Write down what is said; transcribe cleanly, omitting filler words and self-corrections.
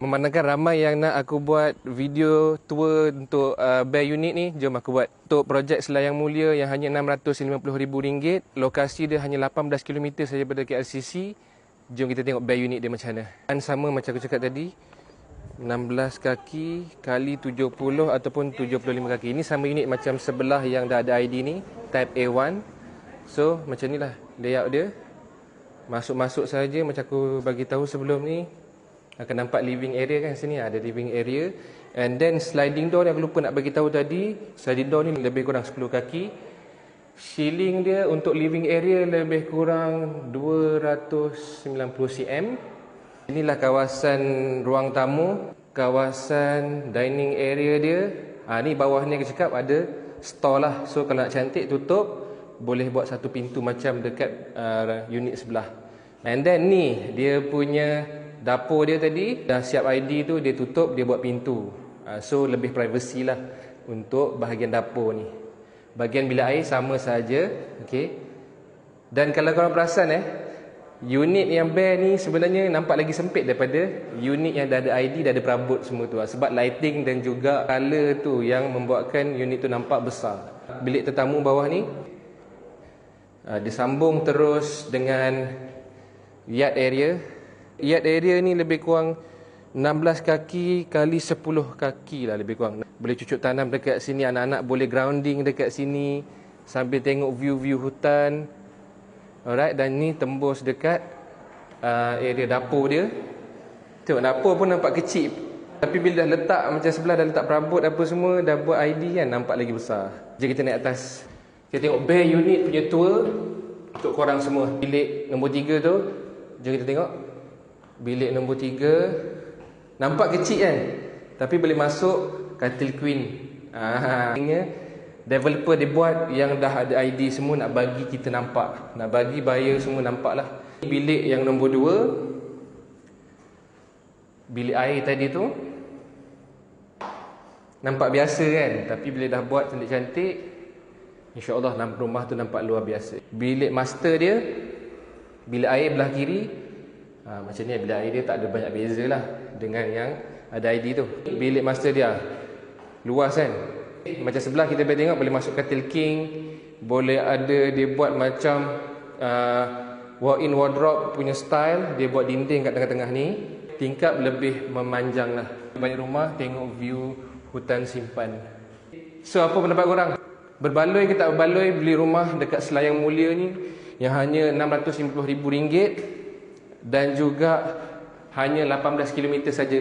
Memandangkan ramai yang nak aku buat video tour untuk bare unit ni, jom aku buat. Untuk projek Selayang Mulia yang hanya RM650,000, lokasi dia hanya 18 km saja daripada KLCC. Jom kita tengok bare unit dia macam mana. Dan sama macam aku cakap tadi, 16 kaki kali 70 ataupun 75 kaki. Ini sama unit macam sebelah yang dah ada ID ni, type A1. So macam ni lah layout dia. Masuk-masuk saja macam aku bagi tahu sebelum ni. Akan nampak living area kan sini, ada living area. And then sliding door yang aku lupa nak bagi tahu tadi, sliding door ni lebih kurang 10 kaki. Ceiling dia untuk living area lebih kurang 290 cm. Inilah kawasan ruang tamu, kawasan dining area dia. Ni bawah ni aku cakap ada store lah. So kalau nak cantik tutup, boleh buat satu pintu macam dekat unit sebelah. And then ni dia punya dapur dia tadi, dah siap ID tu, dia tutup, dia buat pintu. So lebih privacy lah untuk bahagian dapur ni. Bahagian bilik air sama saja, okey. Dan kalau korang perasan unit yang bare ni sebenarnya nampak lagi sempit daripada unit yang dah ada ID, dah ada perabot semua tu. Sebab lighting dan juga color tu yang membuatkan unit tu nampak besar. Bilik tetamu bawah ni disambung terus dengan yard area. Yard area ni lebih kurang 16 kaki kali 10 kaki lah lebih kurang. Boleh cucuk tanam dekat sini, anak-anak boleh grounding dekat sini sambil tengok view-view hutan. Alright, dan ni tembus dekat area dapur dia. Tengok dapur pun nampak kecil. Tapi bila dah letak macam sebelah, dah letak perabot apa semua, dah buat ID kan, nampak lagi besar. Jom kita naik atas. Kita tengok bare unit punya tour untuk korang semua. Bilik nombor 3 tu, jom kita tengok. Bilik nombor 3 nampak kecil kan, tapi boleh masuk katil queen. Developer dia buat yang dah ada ID semua, nak bagi kita nampak, nak bagi buyer semua nampak lah. Bilik yang nombor 2, bilik air tadi tu nampak biasa kan, tapi bila dah buat cantik-cantik, InsyaAllah rumah tu nampak luar biasa. Bilik master dia, bilik air belah kiri. Macam ni, bilik air dia tak ada banyak beza lah dengan yang ada ID tu. Bilik master dia luas kan. Macam sebelah kita boleh tengok, boleh masuk katil king. Boleh ada, dia buat macam walk-in wardrobe punya style. Dia buat dinding kat tengah-tengah ni. Tingkap lebih memanjang lah. Banyak rumah tengok view hutan simpan. So apa pendapat korang? Berbaloi ke tak berbaloi beli rumah dekat Selayang Mulia ni yang hanya RM650,000 dan juga hanya 18 km saja